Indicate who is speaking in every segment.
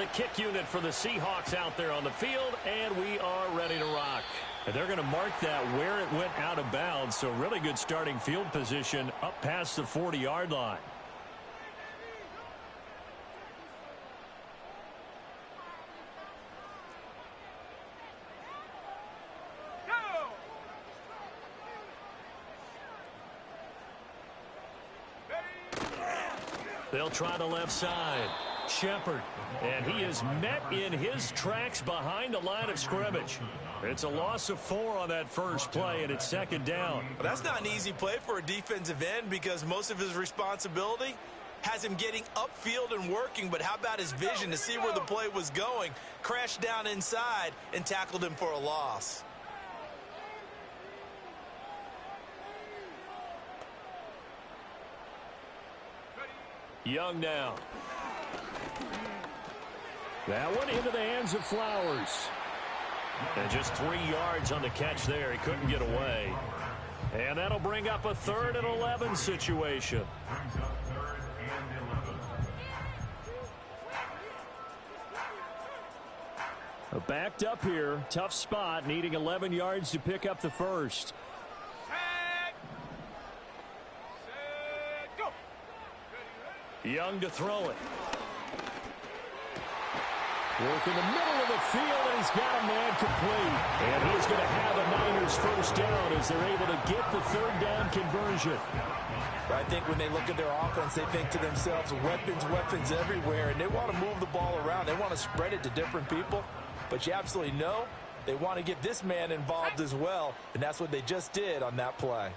Speaker 1: the kick unit for the Seahawks out there on the field, and we are ready to rock. And they're going to mark that where it went out of bounds, so really good starting field position up past the 40-yard line. They'll try the left side. Shepard, and he is met in his tracks behind the line of scrimmage. It's a loss of 4 on that first play, and it's second down.
Speaker 2: Well, that's not an easy play for a defensive end because most of his responsibility has him getting upfield and working, but how about his vision to see where the play was going, crashed down inside, and tackled him for a loss.
Speaker 1: Young now. That one into the hands of Flowers. And just 3 yards on the catch there. He couldn't get away. And that'll bring up a 3rd and 11 situation. Backed up here. Tough spot. Needing 11 yards to pick up the first. Young to throw it. Work in the middle of the field, and he's got a man complete. And he's going to have a Niners first down as they're able to get the 3rd down conversion.
Speaker 2: I think when they look at their offense, they think to themselves, weapons, weapons everywhere, and they want to move the ball around. They want to spread it to different people, but you absolutely know they want to get this man involved as well, and that's what they just did on that play.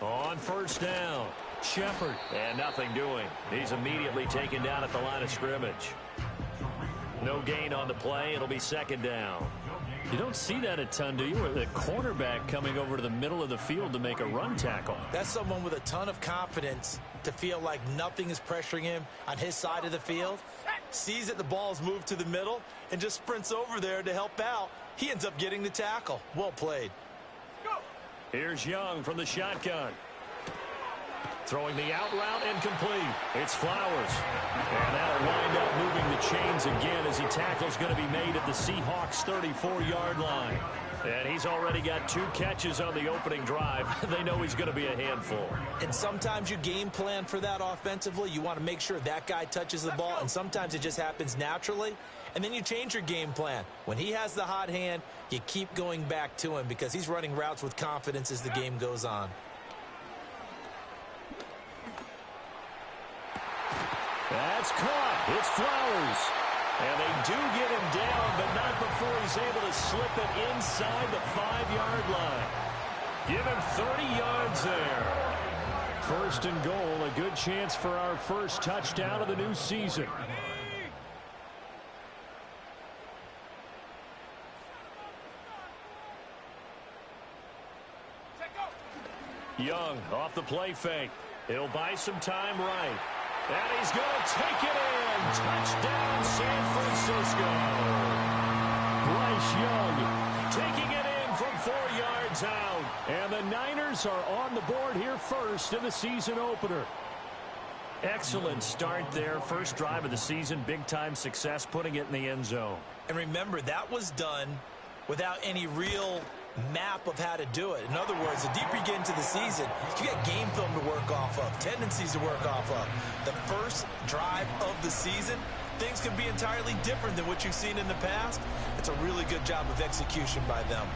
Speaker 1: On first down, Shepard, and nothing doing. He's immediately taken down at the line of scrimmage. No gain on the play. It'll be second down. You don't see that a ton, do you? With a cornerback coming over to the middle of the field to make a run tackle.
Speaker 2: That's someone with a ton of confidence to feel like nothing is pressuring him on his side of the field. Sees that the ball is moved to the middle and just sprints over there to help out. He ends up getting the tackle. Well played.
Speaker 1: Here's Young from the shotgun. Throwing the out route and complete. It's Flowers. And that'll wind up moving the chains again as he tackles going to be made at the Seahawks 34-yard line. And he's already got 2 catches on the opening drive. They know he's going to be a handful.
Speaker 2: And sometimes you game plan for that offensively. You want to make sure that guy touches the ball, and sometimes it just happens naturally. And then you change your game plan. When he has the hot hand, you keep going back to him because he's running routes with confidence as the game goes on.
Speaker 1: That's caught. It's Flowers. And they do get him down, but not before he's able to slip it inside the 5-yard line. Give him 30 yards there. First and goal, a good chance for our first touchdown of the new season. Young off the play fake. He'll buy some time right. And he's going to take it in. Touchdown, San Francisco. Bryce Young taking it in from 4 yards out. And the Niners are on the board here first in the season opener. Excellent start there. First drive of the season. Big-time success putting it in the end zone.
Speaker 2: And remember, that was done without any real map of how to do it. In other words, the deeper you get into the season, you got game film to work off of, tendencies to work off of. The first drive of the season, things can be entirely different than what you've seen in the past. It's a really good job of execution by them.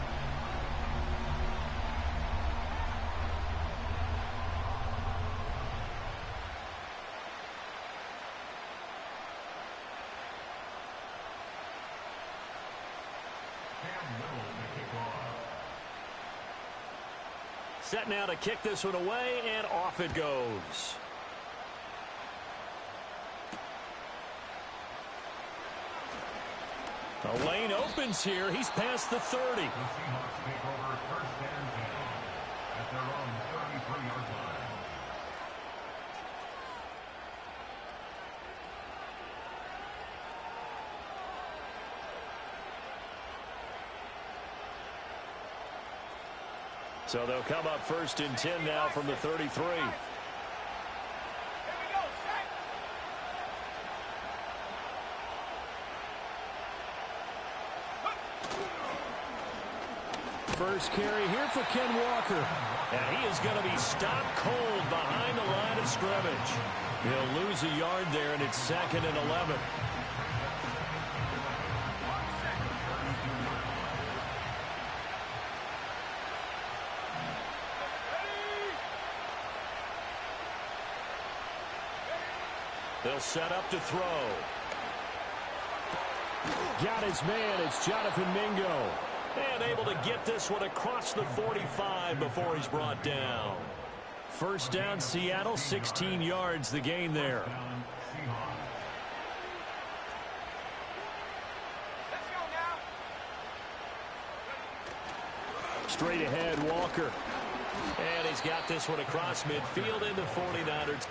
Speaker 1: Set now to kick this one away, and off it goes. The lane opens here. He's past the 30. So they'll come up 1st and 10 now from the 33. first carry here for Ken Walker. And he is going to be stopped cold behind the line of scrimmage. He'll lose a yard there, and it's 2nd and 11. They'll set up to throw. Got his man. It's Jonathan Mingo. And able to get this one across the 45 before he's brought down. First down, Seattle, 16 yards the gain there. Straight ahead, Walker. And he's got this one across midfield into 49ers.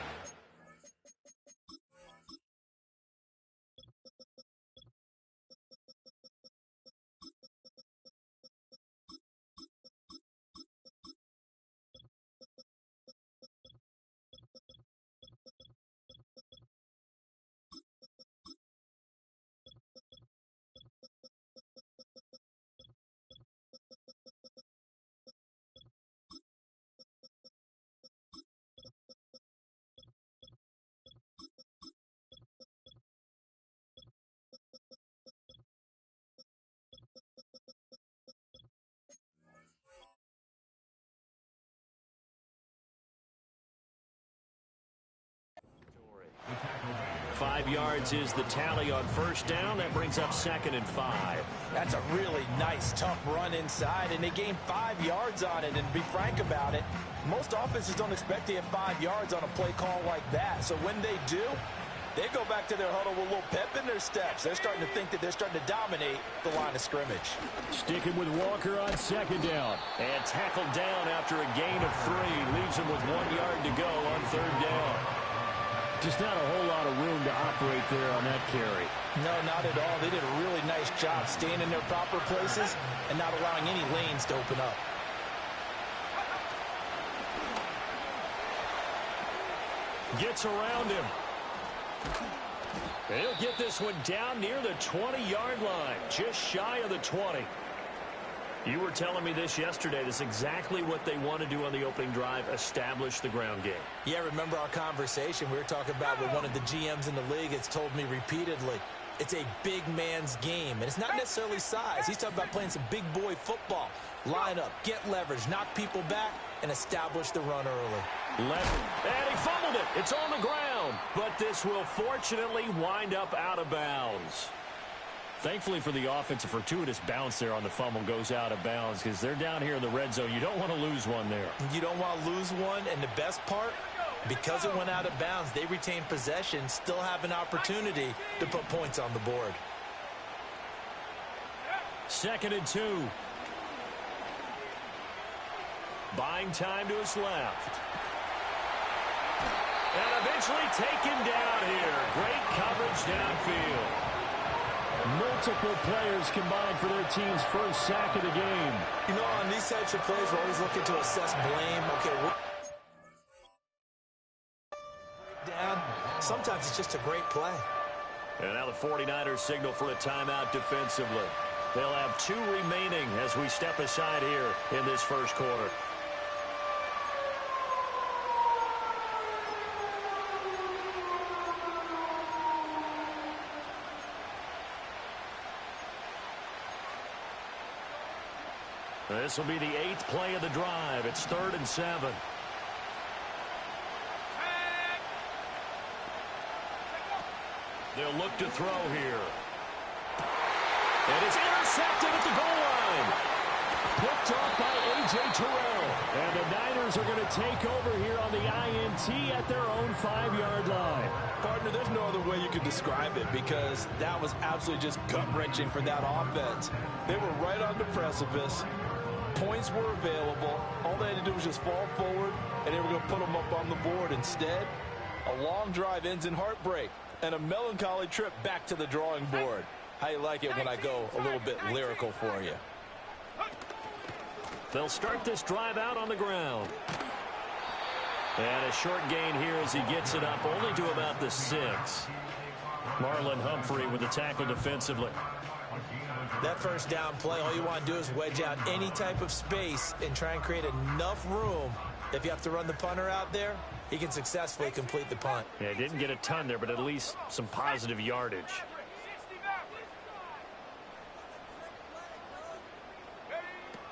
Speaker 1: Five yards is the tally on first down. That brings up 2nd and 5.
Speaker 2: That's a really nice, tough run inside, and they gained 5 yards on it. And to be frank about it, most offenses don't expect to get 5 yards on a play call like that. So when they do, they go back to their huddle with a little pep in their steps. They're starting to think that they're starting to dominate the line of scrimmage.
Speaker 1: Sticking with Walker on 2nd down. And tackled down after a gain of 3. Leaves him with 1 yard to go on 3rd down. Just not a whole lot of room to operate there on that carry.
Speaker 2: No, not at all. They did a really nice job staying in their proper places and not allowing any lanes to open up.
Speaker 1: Gets around him. He'll get this one down near the 20-yard line, just shy of the 20. You were telling me this yesterday. This is exactly what they want to do on the opening drive, establish the ground game.
Speaker 2: Yeah, remember our conversation we were talking about with one of the GMs in the league has told me repeatedly, it's a big man's game. And it's not necessarily size. He's talking about playing some big boy football. Line up, get leverage, knock people back, and establish the run early.
Speaker 1: And he fumbled it. It's on the ground. But this will fortunately wind up out of bounds. Thankfully for the offense, a fortuitous bounce there on the fumble goes out of bounds because they're down here in the red zone. You don't want to lose one there.
Speaker 2: You don't want to lose one, and the best part, because it went out of bounds, they retain possession, still have an opportunity to put points on the board.
Speaker 1: 2nd and 2. Buying time to his left. And eventually taken down here. Great coverage downfield. Multiple players combined for their team's first sack of the game.
Speaker 2: You know, on these types of plays, we're always looking to assess blame. Okay, down. Sometimes it's just a great play.
Speaker 1: And now the 49ers signal for a timeout defensively. They'll have 2 remaining as we step aside here in this first quarter. This will be the 8th play of the drive. It's 3rd and 7. They'll look to throw here. And it's intercepted at the goal line. Picked off by A.J. Terrell. And the Niners are going to take over here on the INT at their own 5-yard line.
Speaker 2: Partner, there's no other way you could describe it because that was absolutely just gut-wrenching for that offense. They were right on the precipice. Points were available. All they had to do was just fall forward, and they were going to put them up on the board. Instead, a long drive ends in heartbreak and a melancholy trip back to the drawing board. How you like it when I go a little bit lyrical for you?
Speaker 1: They'll start this drive out on the ground. And a short gain here as he gets it up only to about the 6. Marlon Humphrey with the tackle defensively.
Speaker 2: That first down play, all you want to do is wedge out any type of space and try and create enough room. If you have to run the punter out there, he can successfully complete the punt.
Speaker 1: Yeah, didn't get a ton there, but at least some positive yardage.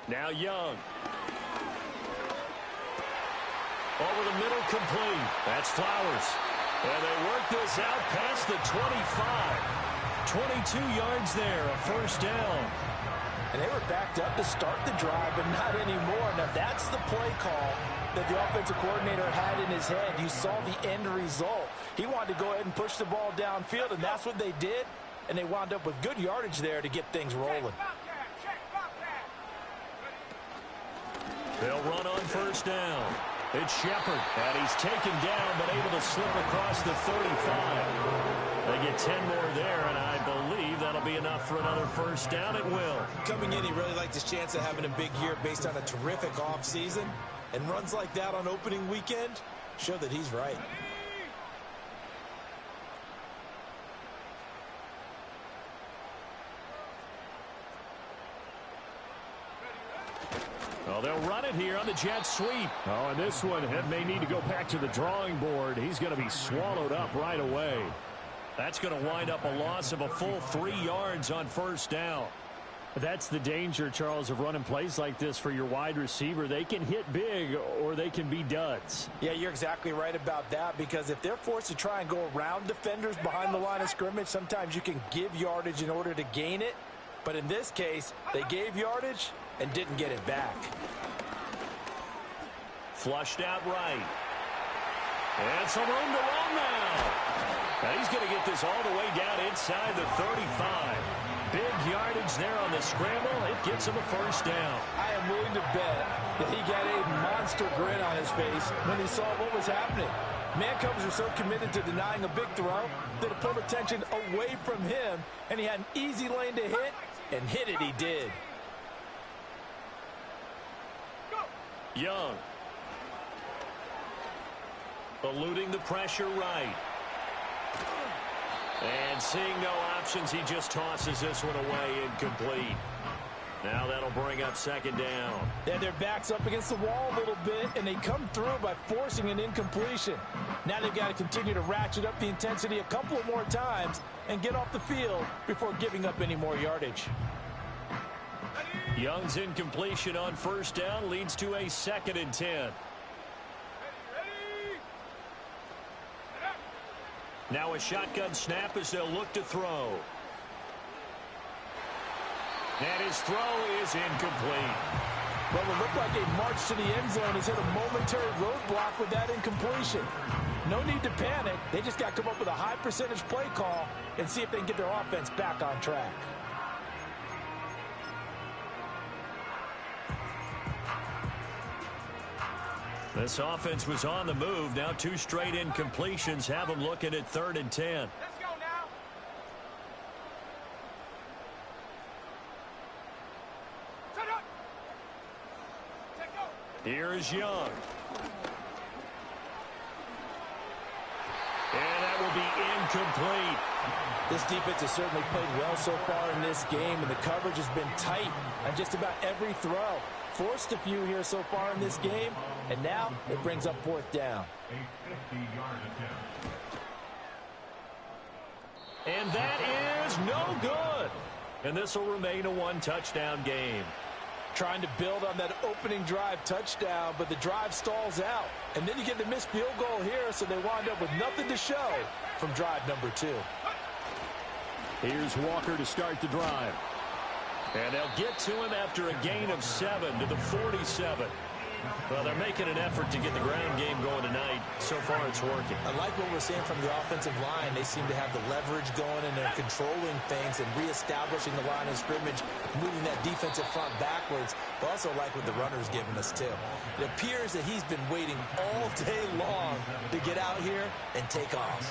Speaker 1: Now Young. Over the middle, complete. That's Flowers. And they work this out past the 25. 22 yards there, a first down.
Speaker 2: And they were backed up to start the drive, but not anymore. Now, that's the play call that the offensive coordinator had in his head. You saw the end result. He wanted to go ahead and push the ball downfield, and that's what they did. And they wound up with good yardage there to get things rolling.
Speaker 1: They'll run on first down. It's Shepard, and he's taken down, but able to slip across the 35. They get 10 more there, and I believe that'll be enough for another first down. It will.
Speaker 2: Coming in, he really liked his chance of having a big year based on a terrific offseason. And runs like that on opening weekend show that he's right.
Speaker 1: Well, they'll run it here on the jet sweep. Oh, and this one may need to go back to the drawing board. He's going to be swallowed up right away. That's going to wind up a loss of a full 3 yards on first down. That's the danger, Charles, of running plays like this for your wide receiver. They can hit big or they can be duds.
Speaker 2: Yeah, you're exactly right about that, because if they're forced to try and go around defenders behind the line of scrimmage, sometimes you can give yardage in order to gain it. But in this case, they gave yardage and didn't get it back.
Speaker 1: Flushed out right. And some room to run now. Now he's going to get this all the way down inside the 35. Big yardage there on the scramble. It gets him a first down.
Speaker 2: I am willing to bet that he got a monster grin on his face when he saw what was happening. Man-covers are so committed to denying a big throw that it pulled attention away from him, and he had an easy lane to hit, and hit it he did.
Speaker 1: Young. Eluding the pressure right. And seeing no options, he just tosses this one away, incomplete. Now that'll bring up second down.
Speaker 2: Yeah, their back's up against the wall a little bit, and they come through by forcing an incompletion. Now they've got to continue to ratchet up the intensity a couple of more times and get off the field before giving up any more yardage.
Speaker 1: Young's incompletion on first down leads to a 2nd and 10. Now a shotgun snap as they'll look to throw. And his throw is incomplete.
Speaker 2: Well, it looked like a march to the end zone has hit a momentary roadblock with that incompletion. No need to panic. They just got to come up with a high percentage play call and see if they can get their offense back on track.
Speaker 1: This offense was on the move. Now 2 straight incompletions have them looking at 3rd and 10.
Speaker 3: Let's go now. Set up. Take go.
Speaker 1: Here is Young. And that will be incomplete.
Speaker 2: This defense has certainly played well so far in this game, and the coverage has been tight on just about every throw. Forced a few here so far in this game, and now it brings up 4th down.
Speaker 1: And that is no good. And this will remain a 1-touchdown game.
Speaker 2: Trying to build on that opening drive touchdown, but the drive stalls out. And then you get the missed field goal here, so they wind up with nothing to show from drive number 2.
Speaker 1: Here's Walker to start the drive. And they'll get to him after a gain of 7 to the 47. Well, they're making an effort to get the ground game going tonight. So far, it's working.
Speaker 2: I like what we're seeing from the offensive line. They seem to have the leverage going, and they're controlling things and reestablishing the line of scrimmage, moving that defensive front backwards. But also like what the runner's giving us, too. It appears that he's been waiting all day long to get out here and take off.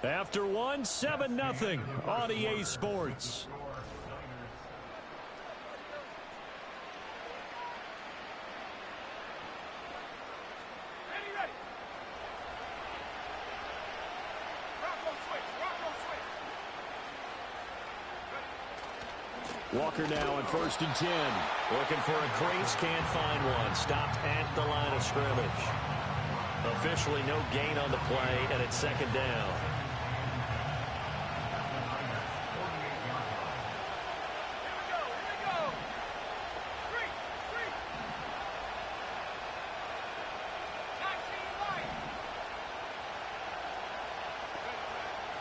Speaker 1: After 1, 7-0 on EA Sports. Walker now on 1st and 10.
Speaker 2: Looking for a crease, can't find one. Stopped at the line of scrimmage. Officially no gain on the play, and it's 2nd down.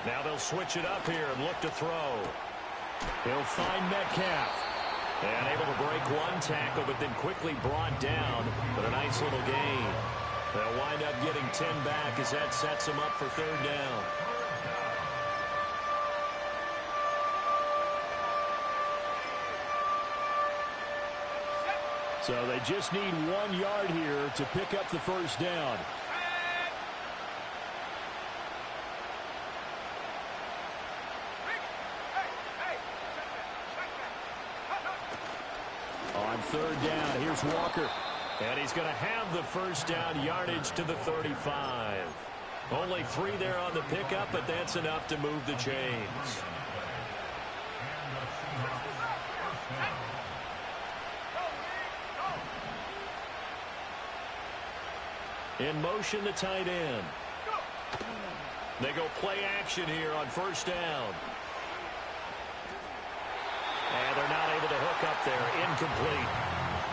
Speaker 1: Now they'll switch it up here and look to throw. He'll find Metcalf. And able to break one tackle, but then quickly brought down. But a nice little gain. They'll wind up getting 10 back as that sets them up for 3rd down. So they just need 1 yard here to pick up the 1st down. On 3rd down, here's Walker. And he's going to have the 1st down, yardage to the 35. Only 3 there on the pickup, but that's enough to move the chains. In motion, the tight end. They go play action here on 1st down. And they're not able to hook up there. Incomplete.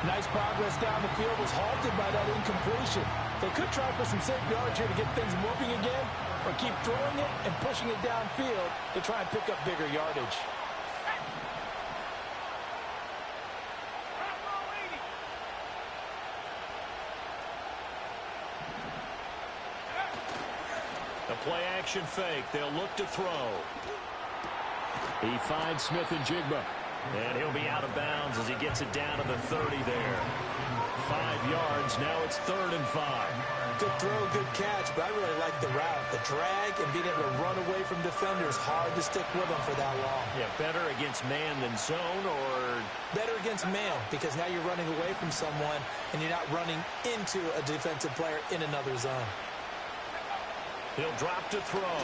Speaker 4: Nice progress down the field was halted by that incompletion. They could try for some safe yards here to get things moving again, or keep throwing it and pushing it downfield to try and pick up bigger yardage.
Speaker 1: A play action fake. They'll look to throw. He finds Smith and Jigba. And he'll be out of bounds as he gets it down to the 30 there. 5 yards. Now it's 3rd and 5.
Speaker 2: Good throw, good catch, but I really like the route. The drag and being able to run away from defenders. Hard to stick with them for that long.
Speaker 1: Yeah, better against man than zone, or?
Speaker 2: Better against man, because now you're running away from someone and you're not running into a defensive player in another zone.
Speaker 1: He'll drop to throw.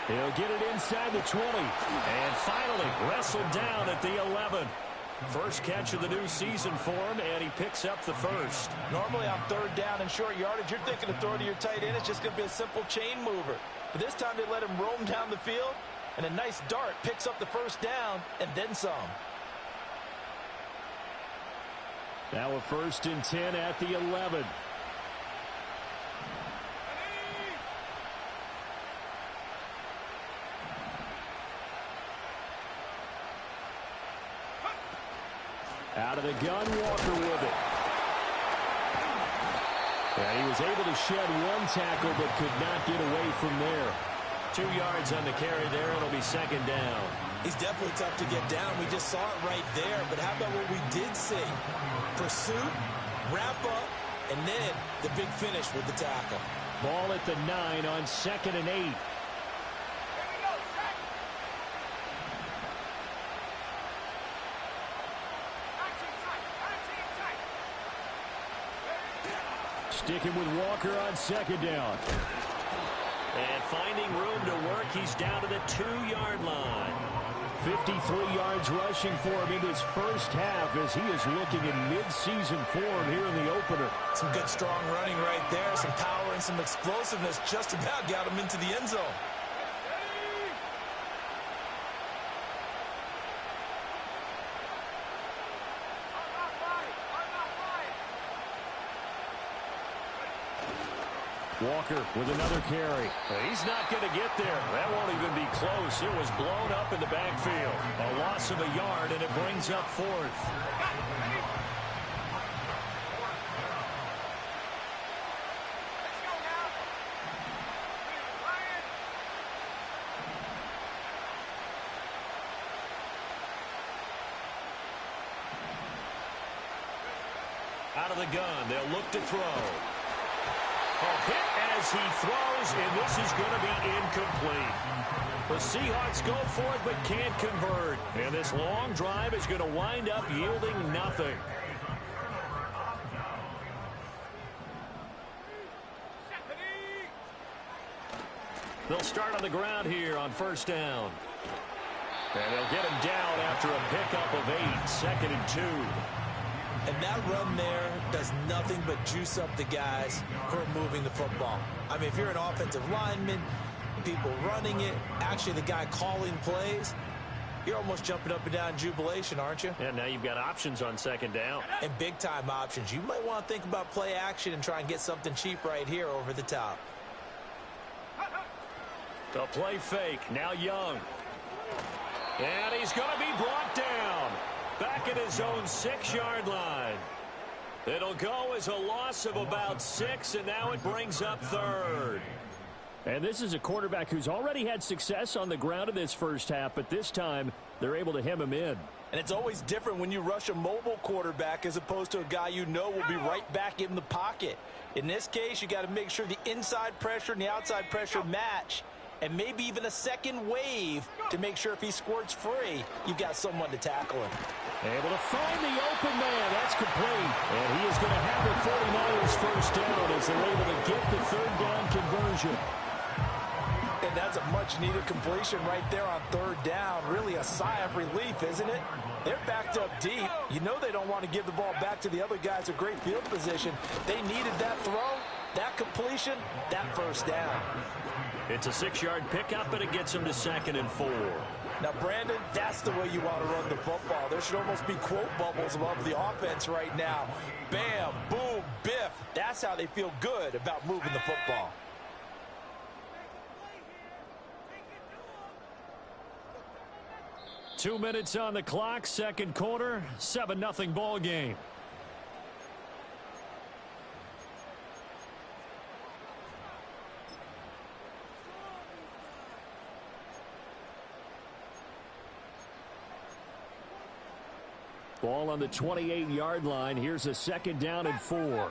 Speaker 1: He'll get it inside the 20. And finally wrestled down at the 11. First catch of the new season for him, and he picks up the 1st.
Speaker 4: Normally on 3rd down and short yardage, you're thinking to throw to your tight end. It's just going to be a simple chain mover. But this time they let him roam down the field, and a nice dart picks up the 1st down and then some.
Speaker 1: Now a 1st and 10 at the 11. Out of the gun, Walker with it. And he was able to shed one tackle, but could not get away from there. 2 yards on the carry there. It'll be 2nd down.
Speaker 2: He's definitely tough to get down. We just saw it right there. But how about what we did see? Pursuit, wrap up, and then the big finish with the tackle.
Speaker 1: Ball at the 9 on 2nd and 8. Sticking with Walker on 2nd down. And finding room to work, he's down to the 2-yard line. 53 yards rushing for him in his first half as he is looking in mid-season form here in the opener.
Speaker 2: Some good strong running right there, some power and some explosiveness just about got him into the end zone.
Speaker 1: Walker with another carry. He's not going to get there. That won't even be close. It was blown up in the backfield. A loss of a yard, and it brings up 4th. Out of the gun, they'll look to throw. A hit as he throws, and this is going to be incomplete. The Seahawks go for it, but can't convert. And this long drive is going to wind up yielding nothing. They'll start on the ground here on 1st down. And they'll get him down after a pickup of 8, 2nd and 2.
Speaker 2: And that run there does nothing but juice up the guys who are moving the football. I mean, if you're an offensive lineman, people running it, actually the guy calling plays, you're almost jumping up and down in jubilation, aren't you?
Speaker 1: And now you've got options on 2nd down.
Speaker 2: And big-time options. You might want to think about play action and try and get something cheap right here over the top.
Speaker 1: The play fake. Now Young. And he's going to be brought down. Back at his own 6-yard line. It'll go as a loss of about 6, and now it brings up 3rd.
Speaker 5: And this is a quarterback who's already had success on the ground in this first half, but this time they're able to hem him in.
Speaker 4: And it's always different when you rush a mobile quarterback as opposed to a guy you know will be right back in the pocket. In this case, you got to make sure the inside pressure and the outside pressure match, and maybe even a second wave to make sure if he squirts free, you've got someone to tackle him.
Speaker 5: Able to find the open man. That's complete. And he is going to have the 49ers first down as they're able to get the 3rd down conversion.
Speaker 4: And that's a much-needed completion right there on 3rd down. Really a sigh of relief, isn't it? They're backed up deep. You know they don't want to give the ball back to the other guys. A great field position. They needed that throw, that completion, that first down.
Speaker 1: It's a 6-yard pickup, and it gets him to 2nd and 4.
Speaker 4: Now, Brandon, that's the way you want to run the football. There should almost be quote bubbles above the offense right now. Bam, boom, biff. That's how they feel good about moving the football.
Speaker 5: Two minutes on the clock, 2nd quarter, 7-0 ball game. Ball on the 28-yard line. Here's a 2nd down and 4.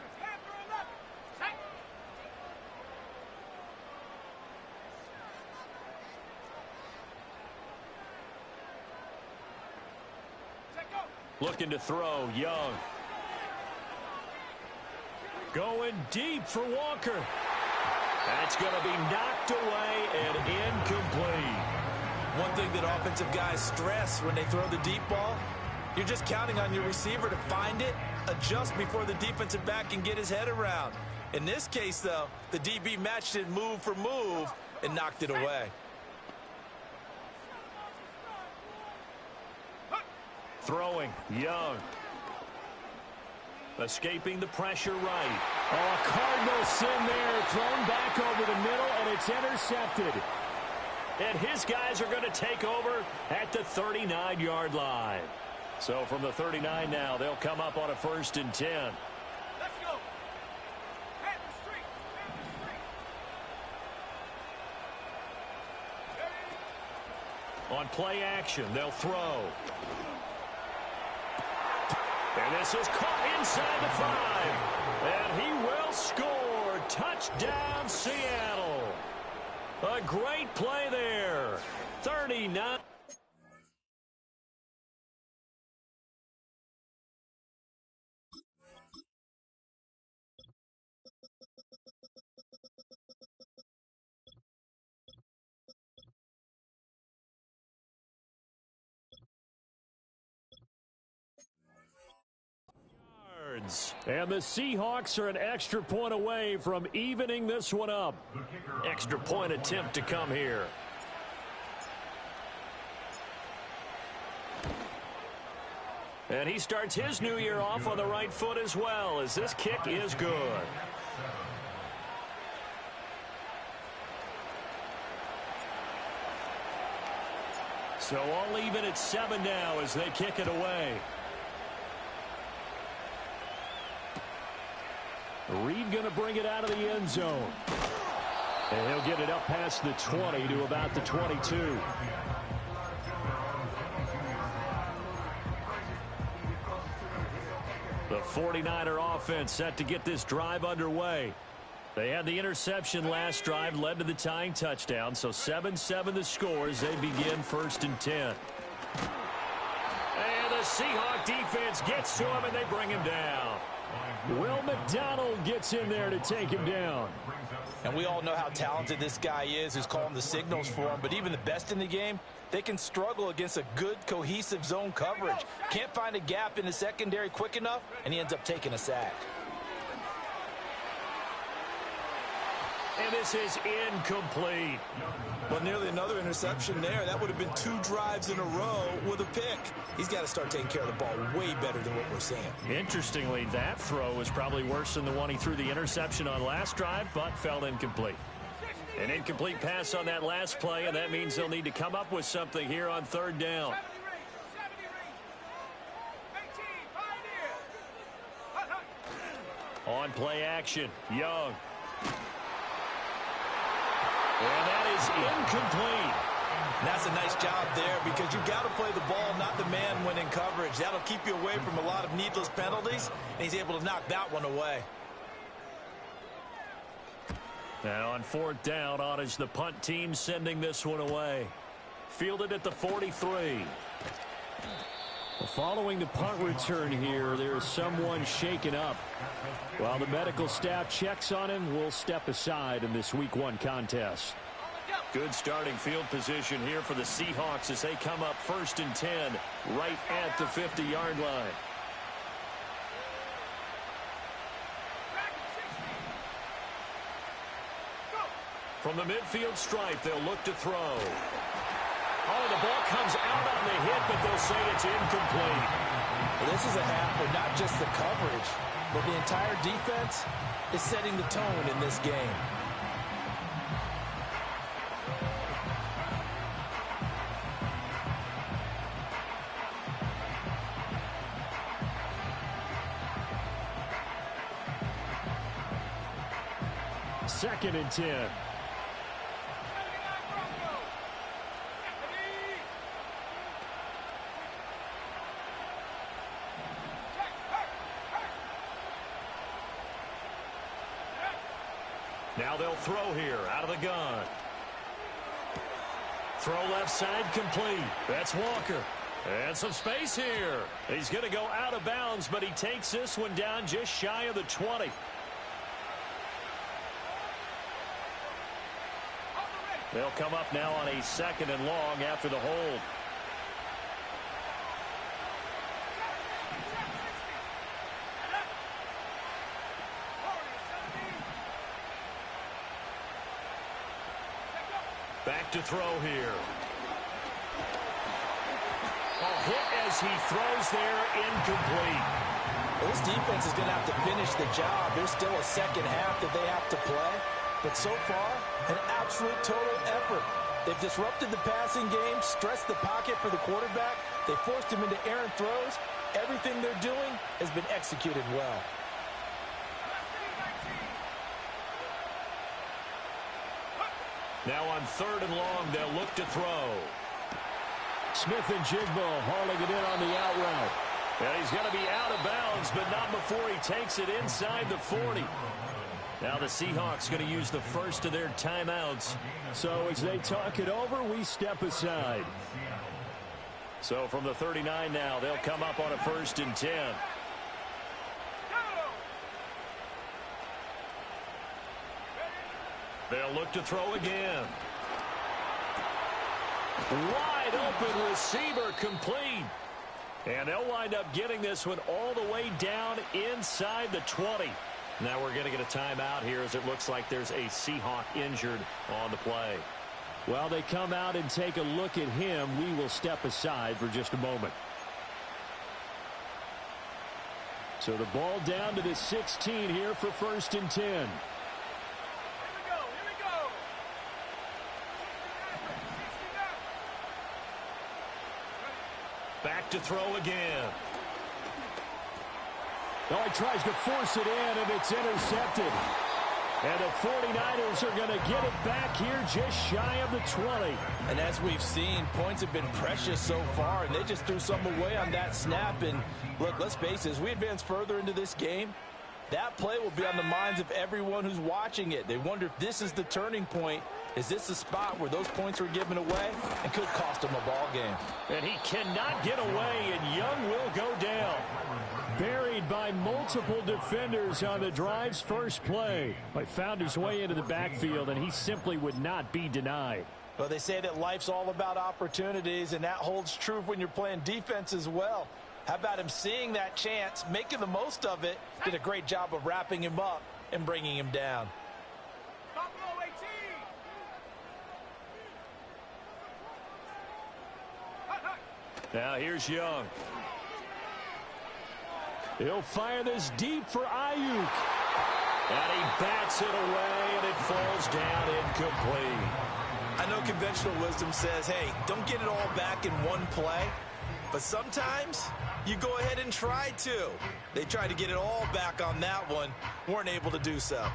Speaker 1: Looking to throw, Young. Going deep for Walker. That's going to be knocked away and incomplete.
Speaker 2: One thing that offensive guys stress when they throw the deep ball, you're just counting on your receiver to find it, adjust before the defensive back can get his head around. In this case, though, the DB matched it move for move and knocked it away.
Speaker 1: Throwing, Young. Escaping the pressure right.
Speaker 5: Oh, a Cardinal sin there, thrown back over the middle, and it's intercepted.
Speaker 1: And his guys are going to take over at the 39-yard line. So from the 39 now, they'll come up on a 1st and 10.
Speaker 3: Let's go. Head the street.
Speaker 1: On play action, they'll throw. And this is caught inside the 5. And he will score. Touchdown, Seattle. A great play there. 39.
Speaker 5: And the Seahawks are an extra point away from evening this one up.
Speaker 1: Extra point attempt to come here. And he starts his new year off on the right foot as well, as this kick is good. So all even at 7 now as they kick it away.
Speaker 5: Reed going to bring it out of the end zone. And he'll get it up past the 20 to about the 22.
Speaker 1: The 49er offense set to get this drive underway. They had the interception last drive, led to the tying touchdown. So 7-7 the score as they begin 1st and 10. And the Seahawk defense gets to him and they bring him down.
Speaker 5: Will McDonald gets in there to take him down.
Speaker 2: And we all know how talented this guy is, who's calling the signals for him. But even the best in the game, they can struggle against a good, cohesive zone coverage. Can't find a gap in the secondary quick enough, and he ends up taking a sack.
Speaker 1: And this is incomplete.
Speaker 2: Well, nearly another interception there. That would have been 2 drives in a row with a pick. He's got to start taking care of the ball way better than what we're seeing.
Speaker 1: Interestingly, that throw was probably worse than the one he threw the interception on last drive, but fell incomplete. An incomplete pass on that last play, and that means they'll need to come up with something here on third down. On play action, Young. And that is incomplete.
Speaker 2: And that's a nice job there because you've got to play the ball, not the man when in coverage. That'll keep you away from a lot of needless penalties, and he's able to knock that one away.
Speaker 1: Now on fourth down, on is the punt team sending this one away. Fielded at the 43.
Speaker 5: Well, following the punt return here, there is someone shaken up. While the medical staff checks on him, we'll step aside in this Week 1 contest.
Speaker 1: Good starting field position here for the Seahawks as they come up 1st and 10 right at the 50-yard line. From the midfield stripe, they'll look to throw. Oh, the ball comes out on the hit, but they'll say it's incomplete.
Speaker 2: Well, this is a half where not just the coverage, but the entire defense is setting the tone in this game.
Speaker 5: Second and 10.
Speaker 1: Now they'll throw here out of the gun. Throw left side complete. That's Walker. And some space here. He's going to go out of bounds, but he takes this one down just shy of the 20. They'll come up now on a 2nd and long after the hold. Back to throw here. A hit as he throws there, incomplete.
Speaker 2: Well, this defense is going to have to finish the job. There's still a second half that they have to play. But so far, an absolute total effort. They've disrupted the passing game, stressed the pocket for the quarterback. They forced him into errant throws. Everything they're doing has been executed well.
Speaker 1: Now on 3rd and long, they'll look to throw.
Speaker 5: Smith and Jigbo hauling it in on the out route.
Speaker 1: And he's going to be out of bounds, but not before he takes it inside the 40. Now the Seahawks going to use the first of their timeouts.
Speaker 5: So as they talk it over, we step aside.
Speaker 1: So from the 39 now, they'll come up on a 1st and 10. They'll look to throw again. Wide open receiver complete. And they'll wind up getting this one all the way down inside the 20. Now we're going to get a timeout here as it looks like there's a Seahawk injured on the play.
Speaker 5: While they come out and take a look at him, we will step aside for just a moment. So the ball down to the 16 here for 1st and 10.
Speaker 1: Back to throw again.
Speaker 5: Oh, he tries to force it in, and it's intercepted. And the 49ers are going to get it back here just shy of the 20.
Speaker 2: And as we've seen, points have been precious so far, and they just threw some away on that snap. And look, let's face it, as we advance further into this game, that play will be on the minds of everyone who's watching it. They wonder if this is the turning point. Is this the spot where those points were given away and could cost them a ball game?
Speaker 1: And he cannot get away, and Young will go down.
Speaker 5: Buried surrounded by multiple defenders on the drive's first play. But found his way into the backfield, and he simply would not be denied.
Speaker 4: Well, they say that life's all about opportunities, and that holds true when you're playing defense as well. How about him seeing that chance, making the most of it, did a great job of wrapping him up and bringing him down.
Speaker 3: Buffalo 18.
Speaker 1: Now here's Young.
Speaker 5: He'll fire this deep for Ayuk.
Speaker 1: And he bats it away, and it falls down incomplete.
Speaker 2: I know conventional wisdom says, hey, don't get it all back in one play. But sometimes you go ahead and try to. They tried to get it all back on that one. Weren't able to do so.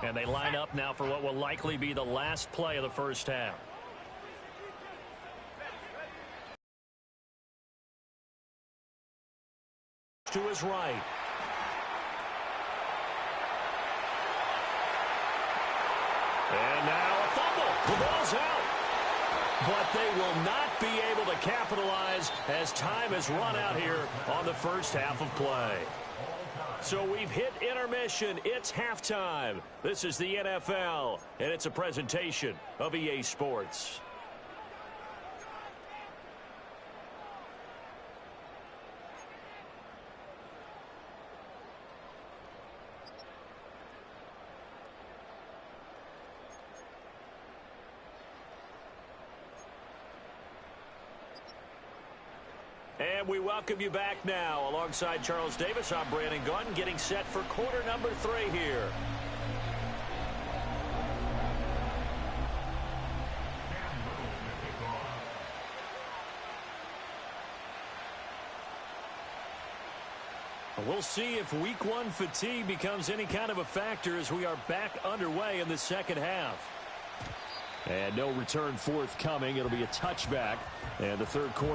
Speaker 1: And they line up now for what will likely be the last play of the first half. To his right. And now a fumble. The ball's out. But they will not be able to capitalize as time has run out here on the first half of play. So we've hit intermission. It's halftime. This is the NFL, and it's a presentation of EA Sports. And we welcome you back now. Alongside Charles Davis, I'm Brandon Gunn, getting set for quarter number 3 here. We'll see if week 1 fatigue becomes any kind of a factor as we are back underway in the second half. And no return forthcoming. It'll be a touchback. And the third quarter